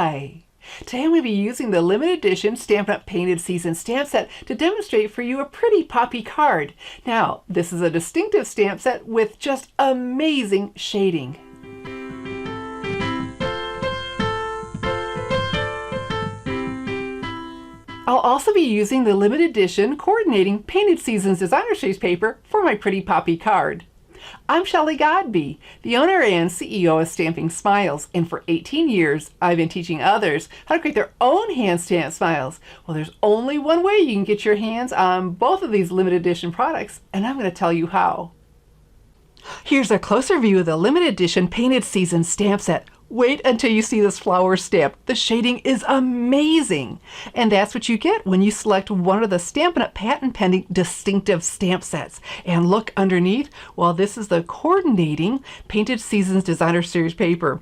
Hi! Today I'm going to be using the limited edition Stampin' Up! Painted Season stamp set to demonstrate for you a pretty poppy card. Now, this is a distinctive stamp set with just amazing shading. I'll also be using the limited edition coordinating Painted Seasons designer series paper for my pretty poppy card. I'm Shelley Godby, the owner and CEO of Stamping Smiles, and for 18 years I've been teaching others how to create their own hand stamped smiles. Well, there's only one way you can get your hands on both of these limited edition products, and I'm going to tell you how. Here's a closer view of the limited edition Painted Season stamp set. Wait until you see this flower stamp. The shading is amazing. And that's what you get when you select one of the Stampin' Up! Patent pending distinctive stamp sets. And look underneath, well, this is the coordinating Painted Seasons designer series paper.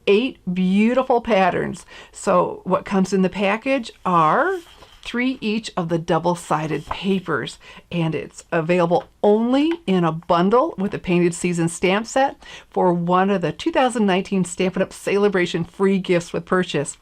8 beautiful patterns. So what comes in the package are 3 each of the double-sided papers, and it's available only in a bundle with the Painted Season stamp set for one of the 2019 Stampin' Up! Sale-A-Bration free gifts with purchase.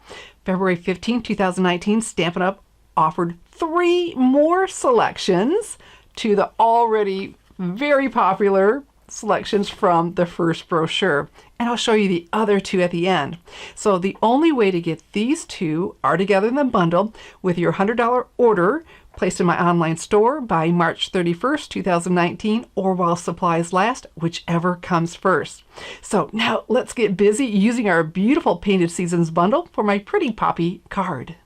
February 15, 2019, Stampin' Up! Offered 3 more selections to the already very popular selections from the first brochure, and I'll show you the other 2 at the end. So the only way to get these 2 are together in the bundle with your $100 order placed in my online store by March 31st, 2019, or while supplies last, whichever comes first. So now let's get busy using our beautiful Painted Seasons bundle for my pretty poppy card.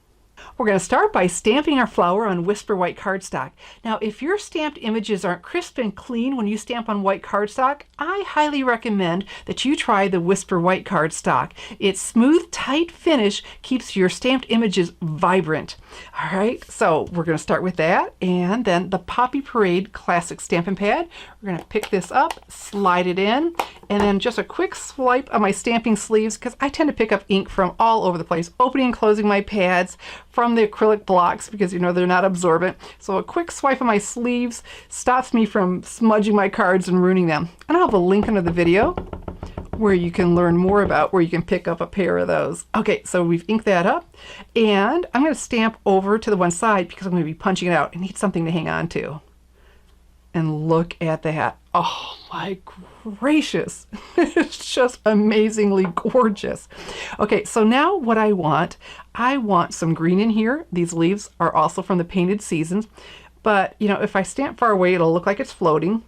We're going to start by stamping our flower on Whisper White cardstock. Now, if your stamped images aren't crisp and clean when you stamp on white cardstock, I highly recommend that you try the Whisper White cardstock. Its smooth, tight finish keeps your stamped images vibrant. All right, so we're going to start with that, and then the Poppy Parade Classic Stampin' Pad. We're going to pick this up, slide it in, and then just a quick swipe of my stamping sleeves, because I tend to pick up ink from all over the place, opening and closing my pads from the acrylic blocks because you know they're not absorbent. So a quick swipe of my sleeves stops me from smudging my cards and ruining them. And I'll have a link under the video where you can learn more about where you can pick up a pair of those. Okay, so we've inked that up, and I'm going to stamp over to the one side because I'm going to be punching it out. I need something to hang on to. And look at that. Oh my gracious. It's just amazingly gorgeous. Okay, so now what I want some green in here. These leaves are also from the Painted Seasons. But, you know, if I stamp far away, it'll look like it's floating.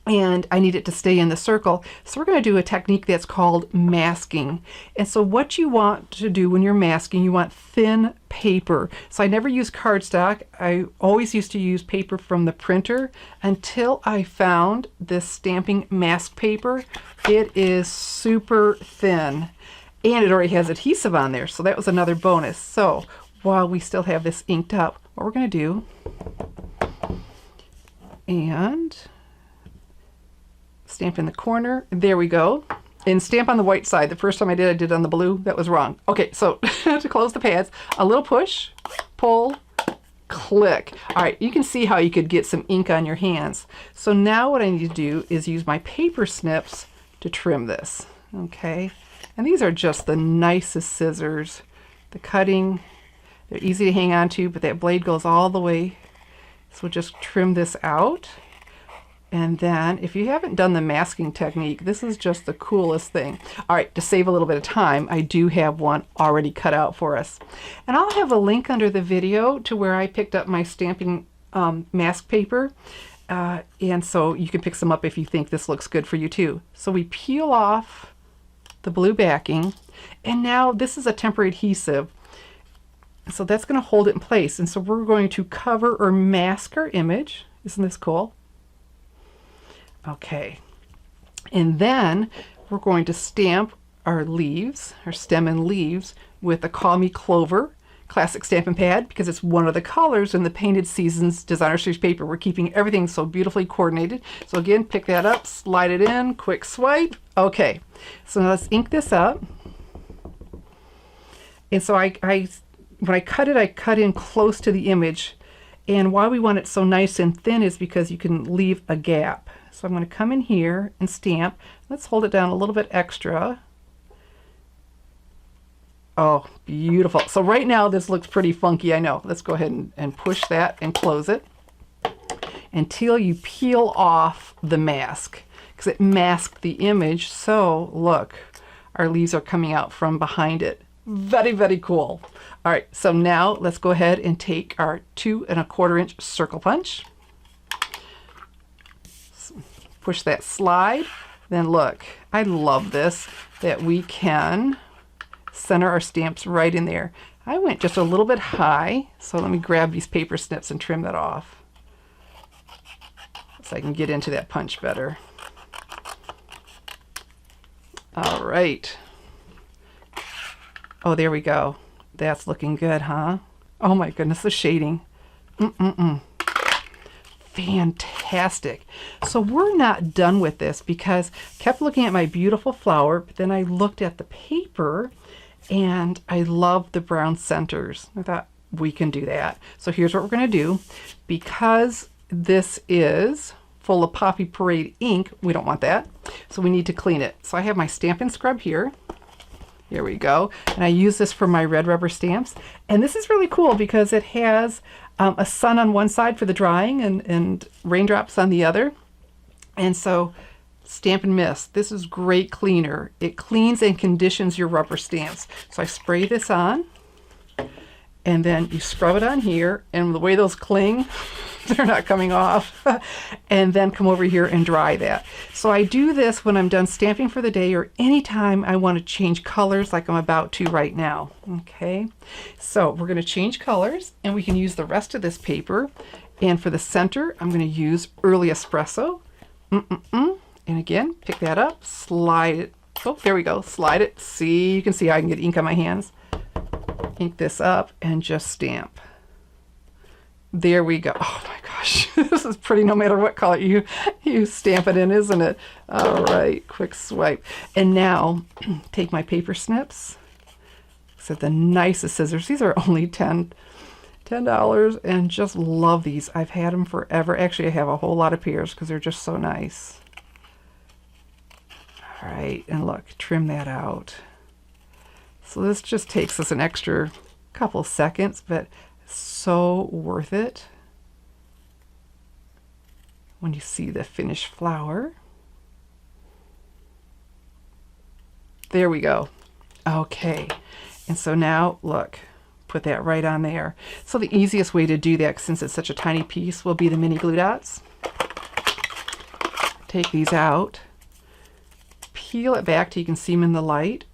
And I need it to stay in the circle. So we're going to do a technique that's called masking. And so what you want to do when you're masking, you want thin paper. So I never use cardstock. I always used to use paper from the printer until I found this stamping mask paper. It is super thin, and it already has adhesive on there. So that was another bonus. So while we still have this inked up, what we're going to do, and stamp in the corner. There we go. And stamp on the white side. The first time I did it on the blue. That was wrong. Okay, so to close the pads, a little push, pull, click. All right, you can see how you could get some ink on your hands. So now what I need to do is use my paper snips to trim this. Okay, and these are just the nicest scissors. The cutting, they're easy to hang on to, but that blade goes all the way. So we'll just trim this out. And then, if you haven't done the masking technique, this is just the coolest thing. All right, to save a little bit of time, I do have one already cut out for us. And I'll have a link under the video to where I picked up my stamping mask paper. And so you can pick some up if you think this looks good for you too. So we peel off the blue backing, and now this is a temporary adhesive. So that's going to hold it in place. And so we're going to cover or mask our image. Isn't this cool? Okay, and then we're going to stamp our leaves, our stem and leaves, with the Call Me Clover Classic Stampin' Pad because it's one of the colors in the Painted Seasons designer series paper. We're keeping everything so beautifully coordinated. So again, pick that up, slide it in, quick swipe. Okay, so now let's ink this up. And so when I cut it, I cut in close to the image. And why we want it so nice and thin is because you can leave a gap. So I'm going to come in here and stamp. Let's hold it down a little bit extra. Oh, beautiful. So right now this looks pretty funky, I know. Let's go ahead and push that and close it until you peel off the mask, because it masked the image. So look, our leaves are coming out from behind it. Very, very cool. All right, so now let's go ahead and take our 2 1/4 inch circle punch. Push that slide. Then look, I love this, that we can center our stamps right in there. I went just a little bit high, so let me grab these paper snips and trim that off so I can get into that punch better. All right. Oh, there we go. That's looking good, huh? Oh my goodness, the shading. Fantastic. So we're not done with this, because I kept looking at my beautiful flower, but then I looked at the paper and I love the brown centers. I thought we can do that. So here's what we're going to do. Because this is full of Poppy Parade ink, we don't want that. So we need to clean it. So I have my Stampin' scrub here. Here we go. And I use this for my red rubber stamps. And this is really cool because it has a sun on one side for the drying and raindrops on the other. And so Stampin' Mist, this is great cleaner. It cleans and conditions your rubber stamps. So I spray this on, and then you scrub it on here, and the way those cling, they're not coming off. And then come over here and dry that. So I do this when I'm done stamping for the day, or anytime I want to change colors like I'm about to right now. Okay, so we're going to change colors, and we can use the rest of this paper. And for the center, I'm going to use Early Espresso. And again, pick that up, slide it. Oh, there we go. Slide it. See, you can see how I can get ink on my hands. Ink this up and just stamp. There we go. Oh my gosh, this is pretty no matter what color you stamp it in, isn't it? All right, quick swipe. And now take my paper snips. So the nicest scissors. These are only $10, and just love these. I've had them forever. Actually, I have a whole lot of pairs because they're just so nice. All right, and look, trim that out. So this just takes us an extra couple seconds, but so worth it when you see the finished flower. There we go. Okay, and so now look, put that right on there. So the easiest way to do that, since it's such a tiny piece, will be the mini glue dots. Take these out, peel it back till you can see them in the light.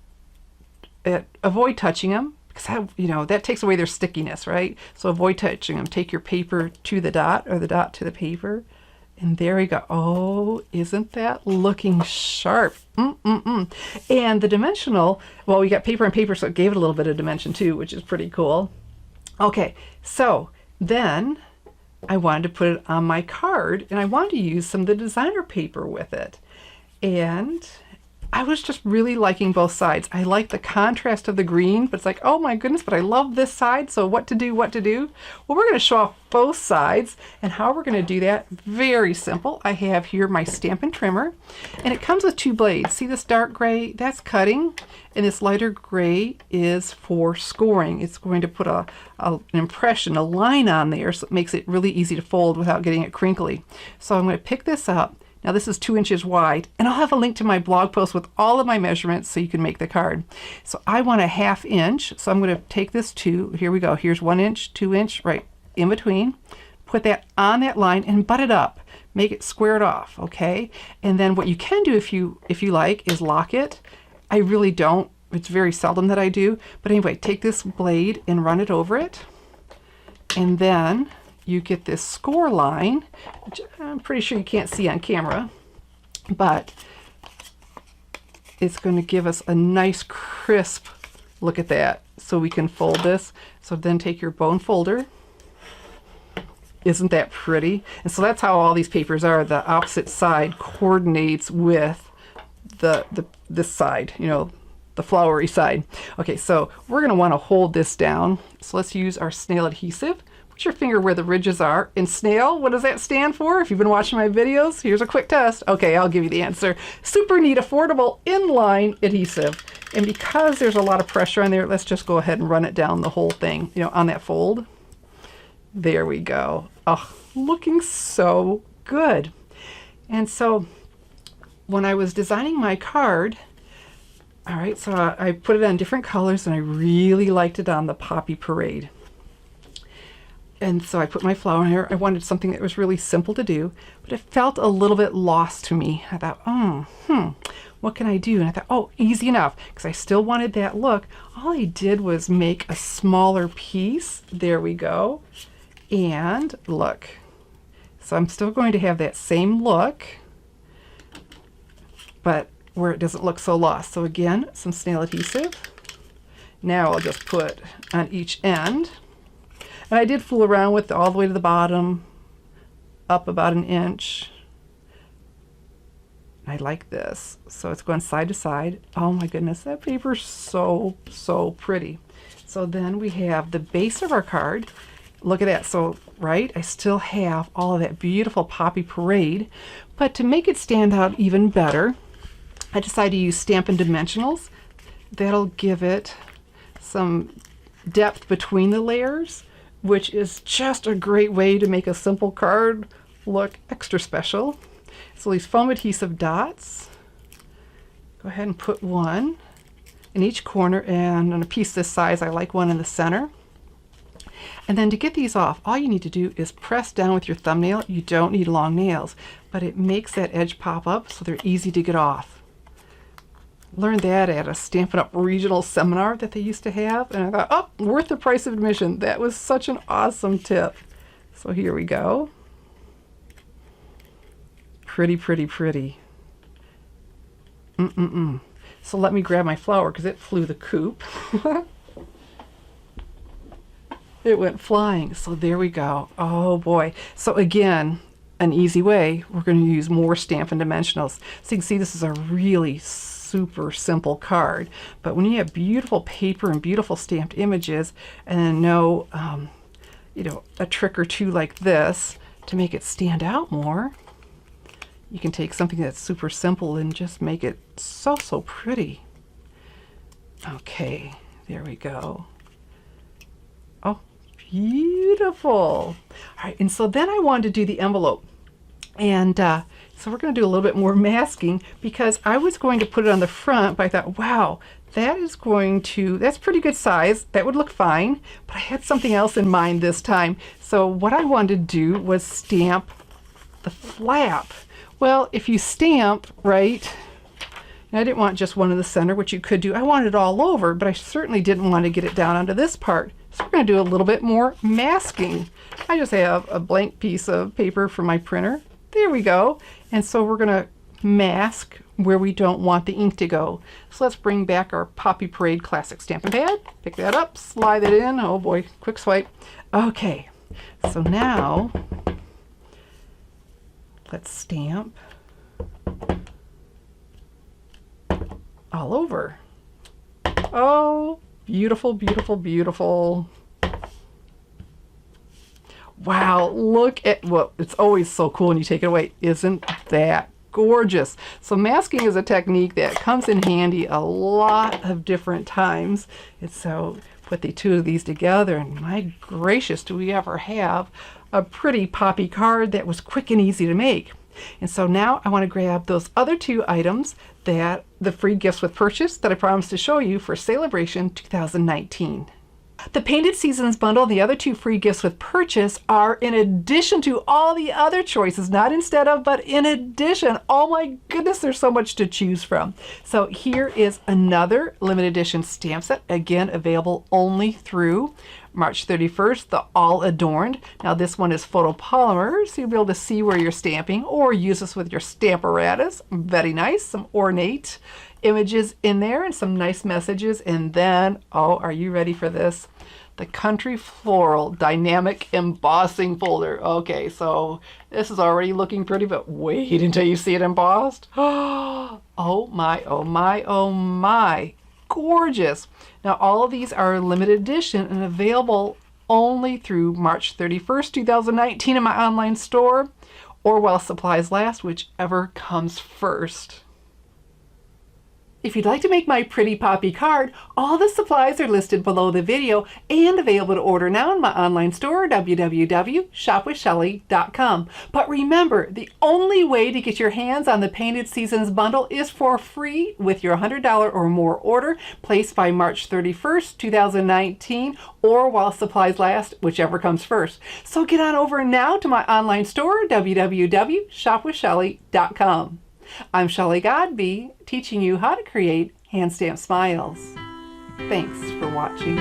Avoid touching them, because that takes away their stickiness, right? So avoid touching them. Take your paper to the dot, or the dot to the paper, and there we go. Oh, isn't that looking sharp? And the dimensional, well, we got paper and paper, so it gave it a little bit of dimension too, which is pretty cool. Okay, so then I wanted to put it on my card, and I wanted to use some of the designer paper with it. And I was just really liking both sides. I like the contrast of the green, but it's like, oh my goodness, but I love this side, so what to do? Well, we're going to show off both sides, and how we're going to do that, very simple. I have here my Stampin' trimmer, and it comes with 2 blades. See this dark gray? That's cutting, and this lighter gray is for scoring. It's going to put an impression, a line on there, so it makes it really easy to fold without getting it crinkly. So I'm going to pick this up. Now this is 2 inches wide, and I'll have a link to my blog post with all of my measurements so you can make the card. So I want a 1/2 inch, so I'm going to take this here we go. Here's 1 inch, 2 inch, right in between. Put that on that line and butt it up. Make it squared off, okay? And then what you can do if you like is lock it. I really don't. It's very seldom that I do. But anyway, take this blade and run it over it. And then you get this score line, which I'm pretty sure you can't see on camera, but it's going to give us a nice crisp look at that. So we can fold this. So then take your bone folder. Isn't that pretty? And so that's how all these papers are. The opposite side coordinates with this side, the flowery side. Okay, so we're going to want to hold this down. So let's use our snail adhesive. Put your finger where the ridges are. And snail, what does that stand for? If you've been watching my videos, here's a quick test. Okay, I'll give you the answer. Super neat, affordable, inline adhesive. And because there's a lot of pressure on there, let's just go ahead and run it down the whole thing, you know, on that fold. There we go. Oh, looking so good. And so when I was designing my card, all right, so I put it on different colors and I really liked it on the Poppy Parade. And so I put my flower in here. I wanted something that was really simple to do, but it felt a little bit lost to me. I thought, what can I do? And I thought, oh, easy enough, because I still wanted that look. All I did was make a smaller piece. There we go. And look, so I'm still going to have that same look, but where it doesn't look so lost. So again, some snail adhesive. Now I'll just put on each end. And I did fool around with all the way to the bottom, up about an inch. I like this. So it's going side to side. Oh my goodness, that paper's so, so pretty. So then we have the base of our card. Look at that. So, right, I still have all of that beautiful Poppy Parade, but to make it stand out even better, I decided to use Stampin' Dimensionals. That'll give it some depth between the layers, which is just a great way to make a simple card look extra special. So these foam adhesive dots, go ahead and put one in each corner, and on a piece this size, I like one in the center. And then to get these off, all you need to do is press down with your thumbnail. You don't need long nails, but it makes that edge pop up so they're easy to get off. Learned that at a Stampin' Up! Regional seminar that they used to have, and I thought, oh, worth the price of admission. That was such an awesome tip. So here we go. Pretty, pretty, pretty. So let me grab my flower because it flew the coop. It went flying. So there we go. Oh boy. So again, an easy way, we're going to use more Stampin' Dimensionals. So you can see this is a really super simple card, but when you have beautiful paper and beautiful stamped images and then know, you know, a trick or two like this to make it stand out more, you can take something that's super simple and just make it so, so pretty. Okay, there we go. Oh, beautiful. All right, and so then I wanted to do the envelope. And so we're going to do a little bit more masking because I was going to put it on the front, but I thought, wow, that's pretty good size. That would look fine, but I had something else in mind this time. So what I wanted to do was stamp the flap. Well, if you stamp, right, and I didn't want just one in the center, which you could do. I wanted it all over, but I certainly didn't want to get it down onto this part. So we're going to do a little bit more masking. I just have a blank piece of paper from my printer. There we go. And so we're going to mask where we don't want the ink to go. So let's bring back our Poppy Parade Classic Stampin' Pad. Pick that up, slide it in. Oh boy, quick swipe. Okay, so now let's stamp all over. Oh, beautiful, beautiful, beautiful. Wow, look at, well, it's always so cool when you take it away. Isn't that gorgeous? So masking is a technique that comes in handy a lot of different times. And so put the two of these together, and my gracious, do we ever have a pretty poppy card that was quick and easy to make. And so now I want to grab those other two items, that the free gifts with purchase that I promised to show you for Sale-A-Bration 2019. The Painted Seasons bundle and the other two free gifts with purchase are in addition to all the other choices, not instead of, but in addition. Oh my goodness, there's so much to choose from. So here is another limited edition stamp set, again available only through March 31st, the All Adorned. Now this one is photopolymer, so you'll be able to see where you're stamping or use this with your Stamparatus. Very nice, some ornate images in there and some nice messages. And then, oh, are you ready for this? The Country Floral Dynamic Embossing Folder. Okay, so this is already looking pretty, but wait until you see it embossed. Oh my, oh my, oh my. Gorgeous. Now all of these are limited edition and available only through March 31st, 2019 in my online store, or while supplies last, whichever comes first. If you'd like to make my pretty poppy card, all the supplies are listed below the video and available to order now in my online store, www.shopwithshelly.com. But remember, the only way to get your hands on the Painted Seasons bundle is for free with your $100 or more order placed by March 31st, 2019, or while supplies last, whichever comes first. So get on over now to my online store, www.shopwithshelly.com. I'm Shelly Godby, teaching you how to create hand stamped smiles. Thanks for watching.